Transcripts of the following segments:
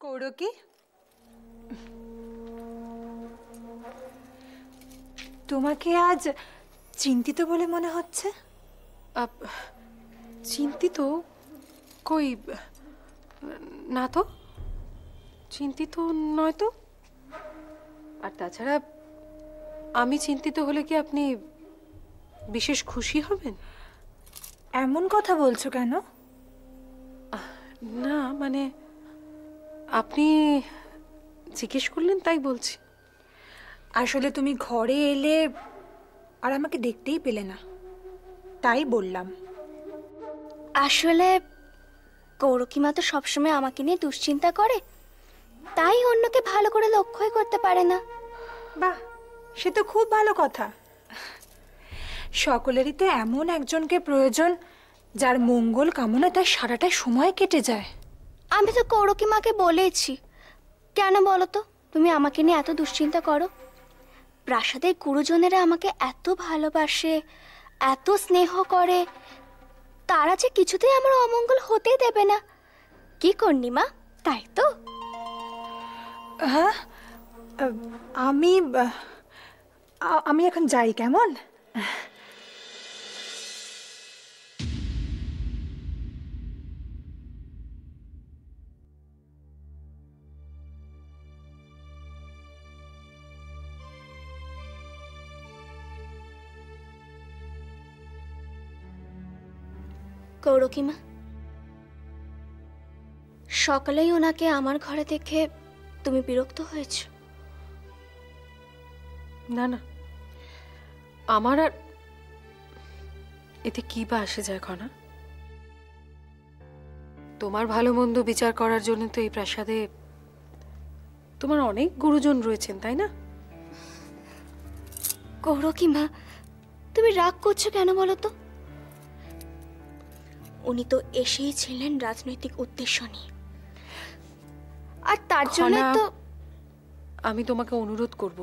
কৌরকি, তোমাকে আজ চিন্তিত বলে মনে হচ্ছে। চিন্তিত? কই না তো, চিন্তিত নয় তো। আর তাছাড়া আমি চিন্তিত হলে কি আপনি বিশেষ খুশি হবেন? এমন কথা বলছো কেন? না মানে আপনি জিজ্ঞেস করলেন তাই বলছি। আসলে তুমি ঘরে এলে আর আমাকে দেখতেই পেলে না, তাই বললাম। আসলে কৌরকিমা তো সবসময় আমাকে নিয়ে দুশ্চিন্তা করে, তাই অন্যকে ভালো করে লক্ষ্যই করতে পারে না। বাহ, সে তো খুব ভালো কথা। সকলেরই তো এমন একজনকে প্রয়োজন যার মঙ্গল কামনা তার সারাটা সময় কেটে যায়। আমি তো কৌরকিমাকে বলেছি, কেন বলো তো তুমি আমাকে নিয়ে এত দুশ্চিন্তা করো? প্রাসাদের গুরুজনেরা আমাকে এত ভালোবাসে, এত স্নেহ করে, তারা যে কিছুতেই আমার অমঙ্গল হতেই দেবে না। কি করনি মা, তাই তো? হ্যাঁ, আমি আমি এখন যাই, কেমন? কৌরকিমা, সকালেই ওনাকে আমার ঘরে দেখে তুমি বিরক্ত হয়েছ? না না, আমার আর এতে কি বা আসে যায় খনা? তোমার ভালো মন্দ বিচার করার জন্য তো এই প্রাসাদে তোমার অনেক গুরুজন রয়েছেন, তাই না? কৌরকিমা, তুমি রাগ করছো কেন বলো তো? উনি তো এসেই ছিলেন রাজনৈতিক উদ্দেশ্য নিয়ে, আর তার জন্য তো আমি তোমাকে অনুরোধ করব,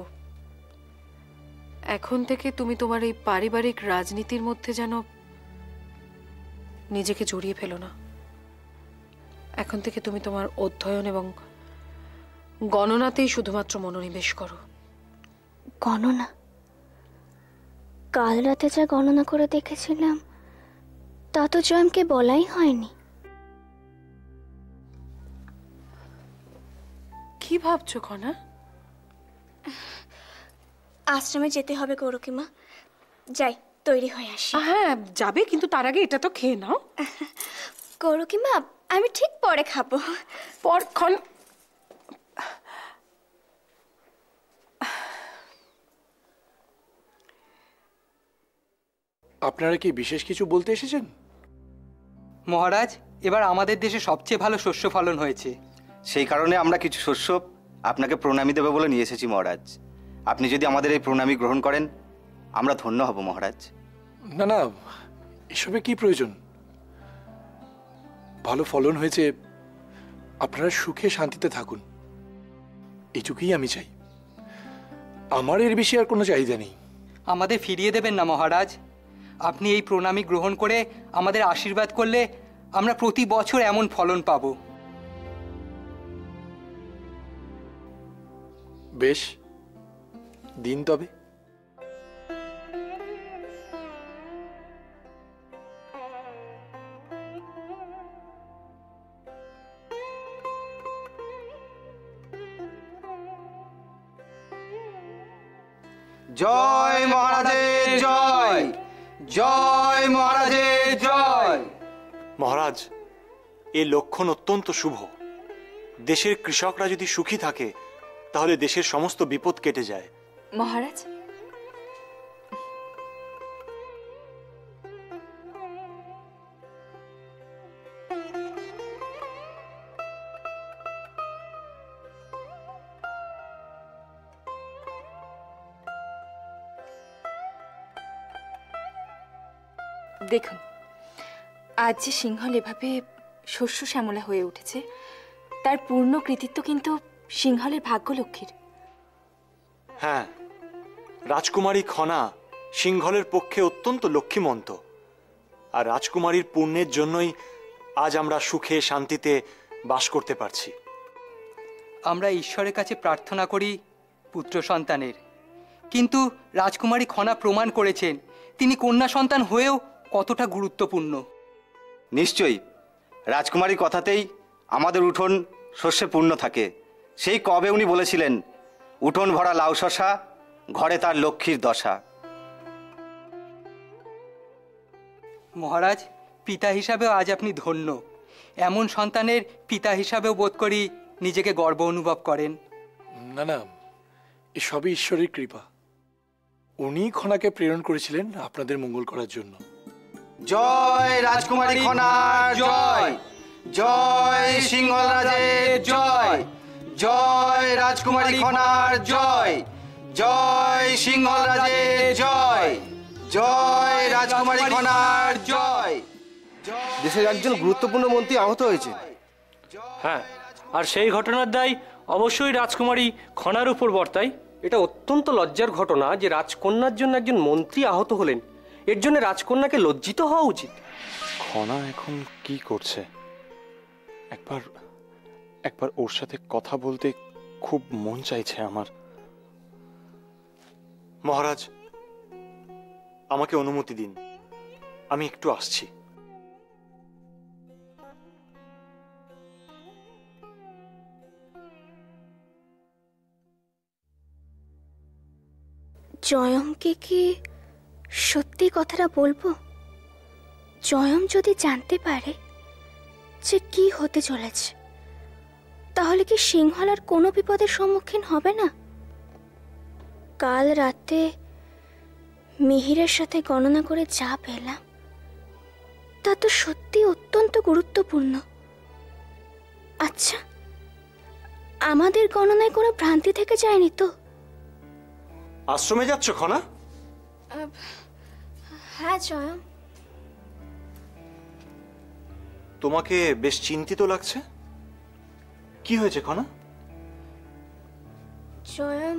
এখন থেকে তুমি তোমার এই পারিবারিক রাজনীতির মধ্যে যেন নিজেকে জড়িয়ে ফেলো না। এখন থেকে তুমি তোমার অধ্যয়ন এবং গণনাতেই শুধুমাত্র মনোনিবেশ করো। গণনা? কাল রাতে যা গণনা করে দেখেছিলাম তা তো জয়মকে বলাই হয়নি। কি ভাবছো খনা? আশ্রমে যেতে হবে কৌরকিমা, যাই তৈরি হয়ে আসি। হ্যাঁ যাবে, কিন্তু তার আগে এটা তো খেয়ে নাও। কৌরকিমা, আমি ঠিক পরে খাবো। পরক্ষণ আপনারা কি বিশেষ কিছু বলতে এসেছেন? মহারাজ, এবার আমাদের দেশে সবচেয়ে ভালো শস্য ফলন হয়েছে। সেই কারণে আমরা কিছু শস্য আপনাকে প্রণামী দেবে বলে নিয়ে এসেছি মহারাজ। আপনি যদি আমাদের এই প্রণামী গ্রহণ করেন আমরা ধন্য হব মহারাজ। না না, এসবে কি প্রয়োজন? ভালো ফলন হয়েছে, আপনারা সুখে শান্তিতে থাকুন, এইটুকুই আমি চাই। আমার এর বেশি আর কোনো চাহিদা নেই। আমাদের ফিরিয়ে দেবেন না মহারাজ? আপনি এই প্রণামী গ্রহণ করে আমাদের আশীর্বাদ করলে আমরা প্রতি বছর এমন ফলন পাব। বেশ, দিন তবে। জয় মহারাজের জয়, জয় মহারাজের জয়। মহারাজ, এই লক্ষণ অত্যন্ত শুভ। দেশের কৃষকরা যদি সুখী থাকে তাহলে দেশের সমস্ত বিপদ কেটে যায়। মহারাজ, দেখুন আজ যে সিংহল এভাবে শস্য শ্যামলা হয়ে উঠেছে তার পূর্ণ কৃতিত্ব কিন্তু সিংহলের ভাগ্যলক্ষ্মীর। হ্যাঁ, রাজকুমারী খনা সিংহলের পক্ষে অত্যন্ত লক্ষ্মীমন্ত, আর রাজকুমারীর পুণ্যের জন্যই আজ আমরা সুখে শান্তিতে বাস করতে পারছি। আমরা ঈশ্বরের কাছে প্রার্থনা করি পুত্র সন্তানের, কিন্তু রাজকুমারী খনা প্রমাণ করেছেন তিনি কন্যা সন্তান হয়েও কতটা গুরুত্বপূর্ণ। নিশ্চয়ই, রাজকুমারীর কথাতেই আমাদের উঠোন শস্যে পূর্ণ থাকে। সেই কবে উনি বলেছিলেন, উঠোন ভরা লাউ শশা, ঘরে তার লক্ষ্মীর দশা। মহারাজ, পিতা হিসাবেও আজ আপনি ধন্য। এমন সন্তানের পিতা হিসাবেও বোধ করি নিজেকে গর্ব অনুভব করেন। না না, এসবই ঈশ্বরের কৃপা। উনি খনাকে প্রেরণ করেছিলেন আপনাদের মঙ্গল করার জন্য। জয় রাজকুমারী খনার জয়, জয় সিংহল রাজের জয়, জয় রাজকুমারী খনার জয়, জয় সিংহল রাজের জয়, জয় রাজকুমারী খনার জয়। দেশের একজন গুরুত্বপূর্ণ মন্ত্রী আহত হয়েছে। হ্যাঁ, আর সেই ঘটনার দায় অবশ্যই রাজকুমারী খনার উপর বর্তায়। এটা অত্যন্ত লজ্জার ঘটনা যে রাজকন্যার জন্য একজন মন্ত্রী আহত হলেন। এর জন্য রাজকন্যাকে লজ্জিত হওয়া উচিত। খনা এখন কি করছে? একবার ওর সাথে কথা বলতে খুব মন চাইছে আমার। মহারাজ, আমাকে অনুমতি দিন, আমি একটু আসছি। জয়মকে কি সত্যি কথাটা বলবো? জয়ম যদি জানতে পারে যে কি হতে চলেছে, তাহলে কি সিংহল আর কোনো বিপদের সম্মুখীন হবে না? কাল রাতে মিহিরের সাথে গণনা করে যা পেলাম তা তো সত্যি অত্যন্ত গুরুত্বপূর্ণ। আচ্ছা, আমাদের গণনায় কোনো ভ্রান্তি থেকে যায়নি তো? আশ্রমে যাচ্ছ খনা? হ্যাঁ জয়ম। তোমাকে বেশ চিন্তিত লাগছে। কি হয়েছে খনা? জয়ম,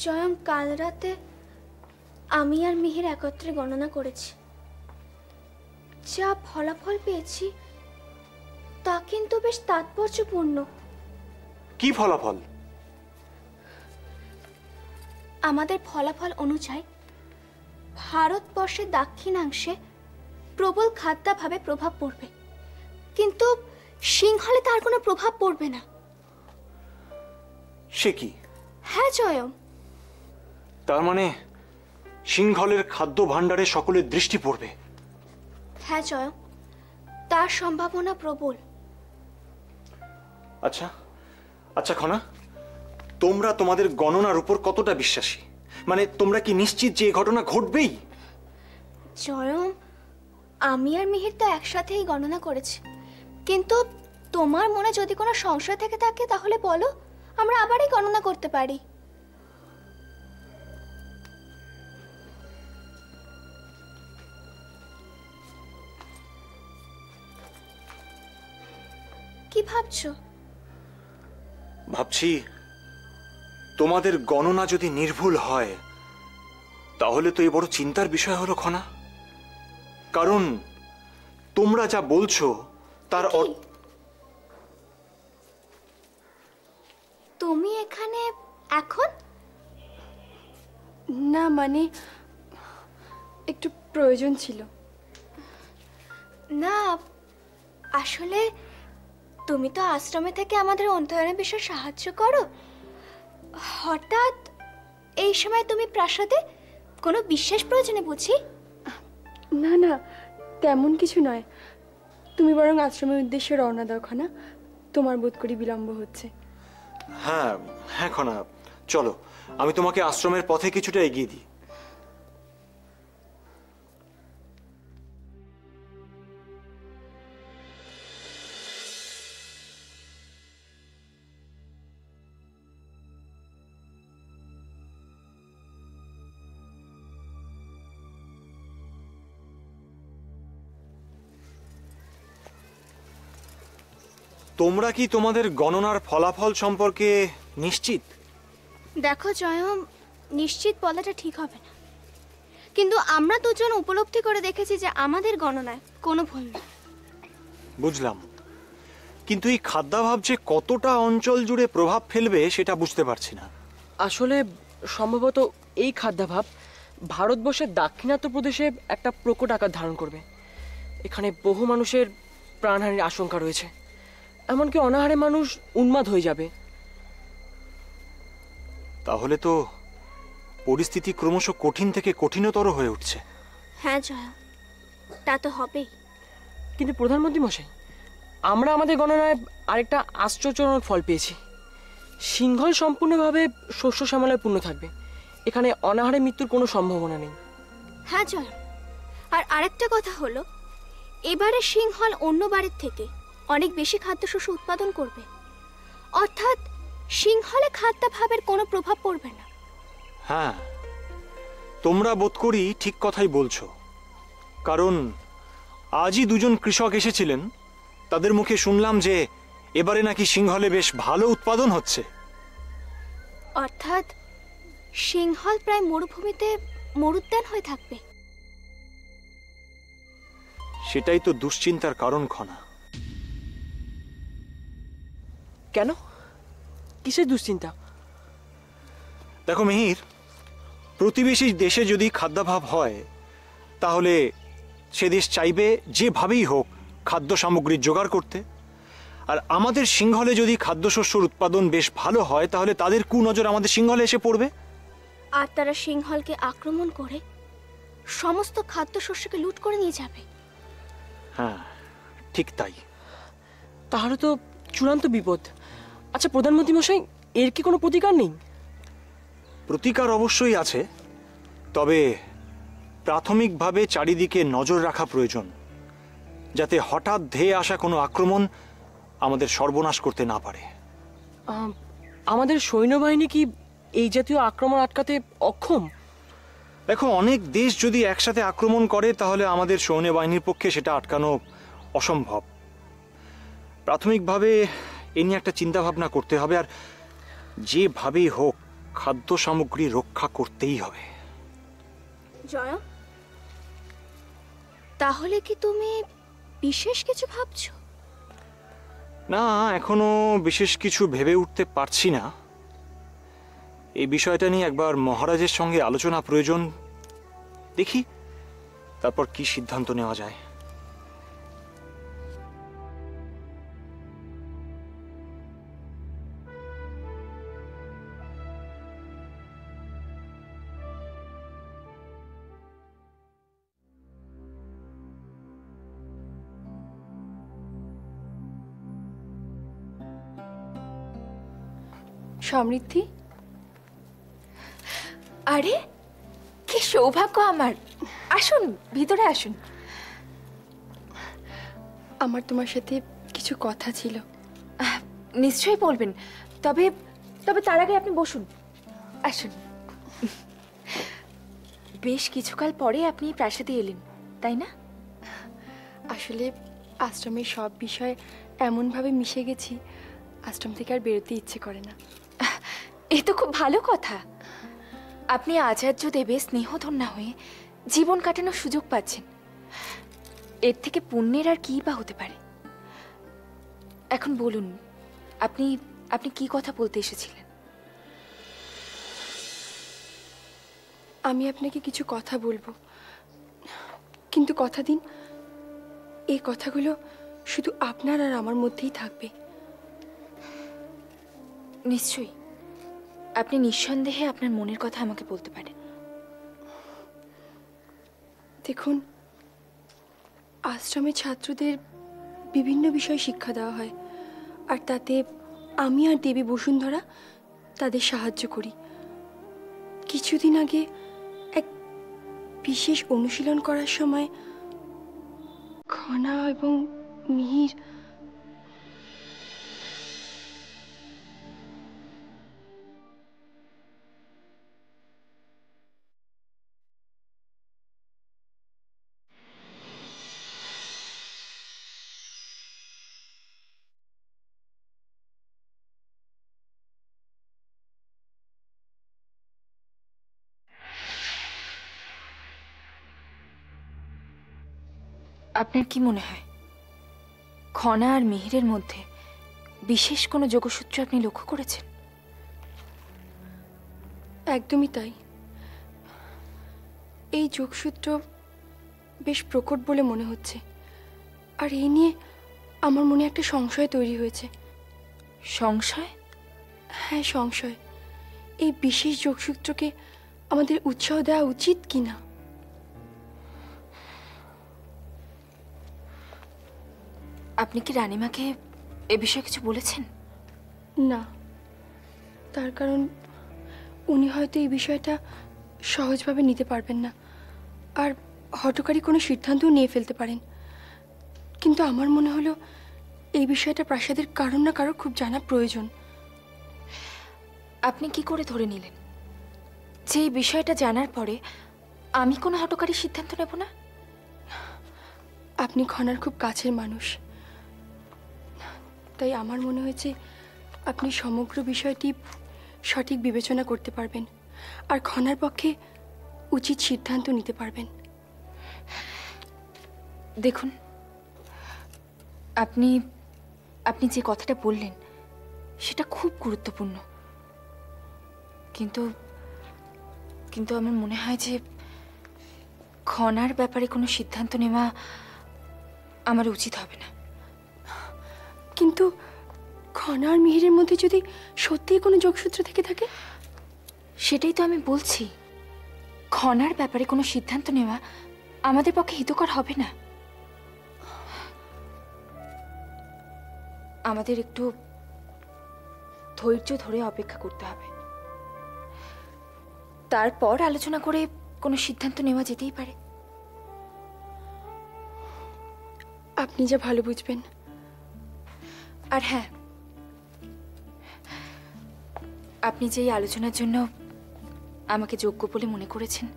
জয়ম, কাল রাতে আমি আর মিহির একত্রে গণনা করেছি। যা ফলাফল পেয়েছি তা কিন্তু বেশ তাৎপর্যপূর্ণ। কি ফলাফল? আমাদের ফলাফল অনুযায়ী ভারতবর্ষের দাক্ষিণাংশে প্রবল খাদ্যাভাবে প্রভাব পড়বে, কিন্তু সিংহলে তার কোনো প্রভাব পড়বে না। সে কি? হ্যাঁ জয়ম। তার মানে সিংহলের খাদ্য ভাণ্ডারে সকলের দৃষ্টি পড়বে। হ্যাঁ জয়ম, তার সম্ভাবনা প্রবল। আচ্ছা আচ্ছা খনা, তোমরা তোমাদের গণনার উপর কতটা বিশ্বাসী? মানে তোমরা কি নিশ্চিত যে এই ঘটনা ঘটবেই? জয়ম, আমি আর মিহির তো একসাথেই গণনা করেছি, কিন্তু তোমার মনে যদি কোনো সংশয় থেকে থাকে তাহলে বলো, আমরা আবারই গণনা করতে পারি। কি ভাবছো? ভাবছি তোমাদের গণনা যদি নির্ভুল হয় তাহলে তো এ বড় চিন্তার বিষয় হলো খনা। কারণ তোমরা যা বলছো তার তুমি এখানে এখন? না, মানে একটু প্রয়োজন ছিল। না, আসলে তুমি তো আশ্রমে থেকে আমাদের অধ্যয়নের বিষয়ে সাহায্য করো। হঠাৎ এই সময় তুমি প্রাসাদে কোনো বিশেষ প্রয়োজনে বুঝি? না না, তেমন কিছু নয়। তুমি বরং আশ্রমের উদ্দেশ্যে রওনা দাও খনা, তোমার বোধ করি বিলম্ব হচ্ছে। হ্যাঁ হ্যাঁ খনা, চলো আমি তোমাকে আশ্রমের পথে কিছুটা এগিয়ে দিই। তোমরা কি তোমাদের গণনার ফলাফল সম্পর্কে নিশ্চিত? দেখো জয়ম, নিশ্চিত বলাটা ঠিক হবে না, কিন্তু আমরা দুজন উপলব্ধি করে দেখেছি যে আমাদের গণনায় কোনো ভুল নেই। বুঝলাম, কিন্তু এই খাদ্যাভাব যে কতটা অঞ্চল জুড়ে প্রভাব ফেলবে সেটা বুঝতে পারছি না। আসলে সম্ভবত এই খাদ্যাভাব ভারতবর্ষের দাক্ষিণাত্য প্রদেশে একটা প্রকট আকার ধারণ করবে। এখানে বহু মানুষের প্রাণহানির আশঙ্কা রয়েছে, এমনকি অনাহারে মানুষ উন্মাদ হয়ে যাবে। তাহলে তো পরিস্থিতি ক্রমশ কঠিন থেকে কঠিনতর হয়ে উঠছে। হ্যাঁ জয়া, তা তো হবেই। কিন্তু প্রধানমন্ত্রী মশাই, আমরা আমাদের গণনায় আরেকটা আশ্চর্যজনক ফল পেয়েছি। সিংহল সম্পূর্ণভাবে শস্য শ্যামলায় পূর্ণ থাকবে। এখানে অনাহারে মৃত্যুর কোনো সম্ভাবনা নেই। হ্যাঁ জয়া, আর আরেকটা কথা হলো, এবারে সিংহল অন্য বারের থেকে অনেক বেশি খাদ্যশস্য উৎপাদন করবে। অর্থাৎ সিংহলে খাদ্যাভাবের কোনো প্রভাব পড়বে না। হ্যাঁ, তোমরা বোধ করি ঠিক কথাই বলছো। কারণ আজই দুজন কৃষক এসেছিলেন, তাদের মুখে শুনলাম যে এবারে নাকি সিংহলে বেশ ভালো উৎপাদন হচ্ছে। অর্থাৎ সিংহল প্রায় মরুভূমিতে মরুদ্যান হয়ে থাকবে। সেটাই তো দুশ্চিন্তার কারণ খনা। কেন? কিসের দুশ্চিন্তা? দেখো মিহির, প্রতিবেশী দেশে যদি খাদ্যাভাব হয় তাহলে সে দেশ চাইবে যেভাবেই হোক খাদ্য সামগ্রীর জোগাড় করতে। আর আমাদের সিংহলে যদি খাদ্যশস্যর উৎপাদন বেশ ভালো হয় তাহলে তাদের কুনজর আমাদের সিংহলে এসে পড়বে। আর তারা সিংহলকে আক্রমণ করে সমস্ত খাদ্যশস্যকে লুট করে নিয়ে যাবে। হ্যাঁ, ঠিক তাই। তাহলে তো চূড়ান্ত বিপদ। আচ্ছা প্রধানমন্ত্রী মশাই, এর কি কোনো প্রতিকার নেই? প্রতিকার অবশ্যই আছে, তবে প্রাথমিকভাবে চারিদিকে নজর রাখা প্রয়োজন, যাতে হঠাৎ ধেয়ে আসা কোনো আক্রমণ আমাদের সর্বনাশ করতে না পারে। আমাদের সৈন্যবাহিনী কি এই জাতীয় আক্রমণ আটকাতে অক্ষম? দেখো, অনেক দেশ যদি একসাথে আক্রমণ করে তাহলে আমাদের সৈন্যবাহিনীর পক্ষে সেটা আটকানো অসম্ভব। প্রাথমিকভাবে এ নিয়ে একটা চিন্তাভাবনা করতে হবে, আর যেভাবেই হোক খাদ্য সামগ্রী রক্ষা করতেই হবে। জয়া, তাহলে কি তুমি বিশেষ কিছু ভাবছো? না, এখনো বিশেষ কিছু ভেবে উঠতে পারছি না। এই বিষয়টা নিয়ে একবার মহারাজের সঙ্গে আলোচনা প্রয়োজন। দেখি তারপর কি সিদ্ধান্ত নেওয়া যায়। সমৃদ্ধি, আরে কি সৌভাগ্য আমার। আসুন, ভিতরে আসুন। আমার তোমার সাথে কিছু কথা ছিল। নিশ্চয়ই বলবেন, তবে তবে তার আগে আপনি বসুন। আসুন। বেশ কিছুকাল পরে আপনি প্রাসাদে এলেন, তাই না? আসলে আশ্রমের সব বিষয় এমনভাবে মিশে গেছি, আশ্রম থেকে আর বেরোতে ইচ্ছে করে না। এ তো খুব ভালো কথা। আপনি আচার্য দেবের স্নেহধন্যা হয়ে জীবন কাটানোর সুযোগ পাচ্ছেন। এর থেকে পুণ্যের আর কি বা হতে পারে? এখন বলুন, আপনি আপনি কি কথা বলতে এসেছিলেন? আমি আপনাকে কিছু কথা বলবো, কিন্তু কথা দিন এই কথাগুলো শুধু আপনার আর আমার মধ্যেই থাকবে। নিশ্চয়ই, আপনি নিঃসন্দেহে আপনার মনের কথা আমাকে বলতে পারেন। দেখুন, আশ্রমে ছাত্রদের বিভিন্ন বিষয় শিক্ষা দেওয়া হয়, আর তাতে আমি আর দেবী বসুন্ধরা তাদের সাহায্য করি। কিছুদিন আগে এক বিশেষ অনুশীলন করার সময় খনা এবং মিহির আপনার কি মনে হয় খনা আর মিহিরের মধ্যে বিশেষ কোনো যোগসূত্র আপনি লক্ষ্য করেছেন? একদমই তাই। এই যোগসূত্র বেশ প্রকট বলে মনে হচ্ছে, আর এই নিয়ে আমার মনে একটা সংশয় তৈরি হয়েছে। সংশয়? হ্যাঁ, সংশয়। এই বিশেষ যোগসূত্রকে আমাদের উৎসাহ দেওয়া উচিত কি না? আপনি কি রানীমাকে এ বিষয়ে কিছু বলেছেন? না, তার কারণ উনি হয়তো এই বিষয়টা সহজভাবে নিতে পারবেন না, আর হঠকারী কোনো সিদ্ধান্তও নিয়ে ফেলতে পারেন। কিন্তু আমার মনে হলো এই বিষয়টা প্রাসাদের কারো না কারো খুব জানা প্রয়োজন। আপনি কি করে ধরে নিলেন যে এই বিষয়টা জানার পরে আমি কোনো হঠকারী সিদ্ধান্ত নেব না? আপনি খনার খুব কাছের মানুষ, তাই আমার মনে হয়েছে আপনি সমগ্র বিষয়টি সঠিক বিবেচনা করতে পারবেন, আর খনার পক্ষে উচিত সিদ্ধান্ত নিতে পারবেন। দেখুন, আপনি আপনি যে কথাটা বললেন সেটা খুব গুরুত্বপূর্ণ, কিন্তু কিন্তু আমার মনে হয় যে খনার ব্যাপারে কোনো সিদ্ধান্ত নেওয়া আমার উচিত হবে না। কিন্তু খনা আর মিহিরের মধ্যে যদি সত্যিই কোনো যোগসূত্র থেকে থাকে? সেটাই তো আমি বলছি, খনার ব্যাপারে কোনো সিদ্ধান্ত নেওয়া আমাদের পক্ষে হিতকর হবে না। আমাদের একটু ধৈর্য ধরে অপেক্ষা করতে হবে, তারপর আলোচনা করে কোনো সিদ্ধান্ত নেওয়া যেতেই পারে। আপনি যা ভালো বুঝবেন। আর হ্যাঁ, আপনি যে এই আলোচনার জন্য আমাকে যোগ্য বলে মনে করেছেন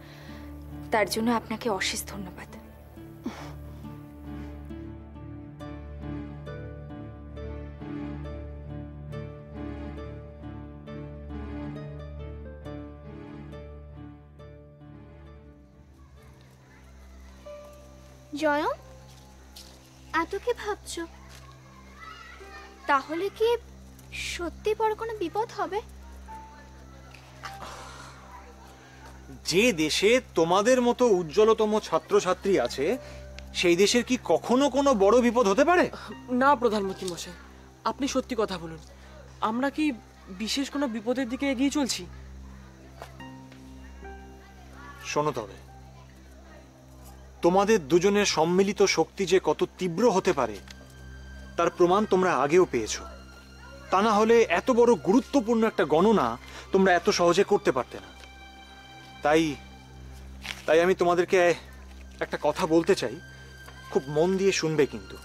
তার জন্য আপনাকে অশেষ ধন্যবাদ। জয়ম, এত কি ভাবছো? তাহলে কি সত্যি বড় কোনো বিপদ হবে? যে দেশে তোমাদের মতো উজ্জ্বলতম ছাত্রছাত্রী আছে সেই দেশের কি কখনো কোনো বড় বিপদ হতে পারে? না প্রধানমন্ত্রী মশাই, আপনি সত্যি কথা বলুন। আমরা কি বিশেষ কোনো বিপদের দিকে এগিয়ে চলছি? শোনো তবে, তোমাদের দুজনের সম্মিলিত শক্তি যে কত তীব্র হতে পারে তার প্রমাণ তোমরা আগেও পেয়েছো। তা না হলে এত বড় গুরুত্বপূর্ণ একটা গণনা তোমরা এত সহজে করতে পারতে না। তাই তাই আমি তোমাদেরকে একটা কথা বলতে চাই, খুব মন দিয়ে শুনবে কিন্তু।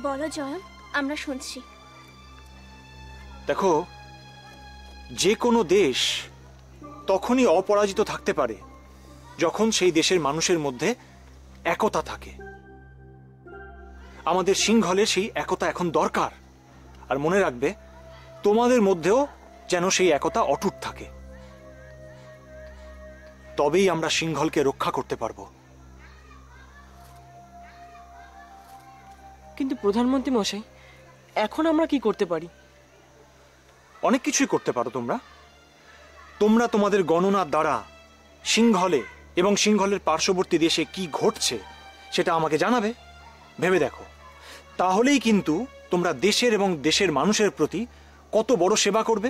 বলো জয়ম, আমরা শুনছি। দেখো, যে কোনো দেশ তখনই অপরাজিত থাকতে পারে যখন সেই দেশের মানুষের মধ্যে একতা থাকে। আমাদের সিংহলের সেই একতা এখন দরকার, আর মনে রাখবে তোমাদের মধ্যেও যেন সেই একতা অটুট থাকে, তবেই আমরা সিংহলকে রক্ষা করতে পারবো। কিন্তু প্রধানমন্ত্রী মশাই, এখন আমরা কি করতে পারি? অনেক কিছুই করতে পারো তোমরা। তোমরা তোমাদের গণনার দ্বারা সিংহলে এবং সিংহলের পার্শ্ববর্তী দেশে কি ঘটছে সেটা আমাকে জানাবে। ভেবে দেখো, তাহলেই কিন্তু তোমরা দেশের এবং দেশের মানুষের প্রতি কত বড় সেবা করবে।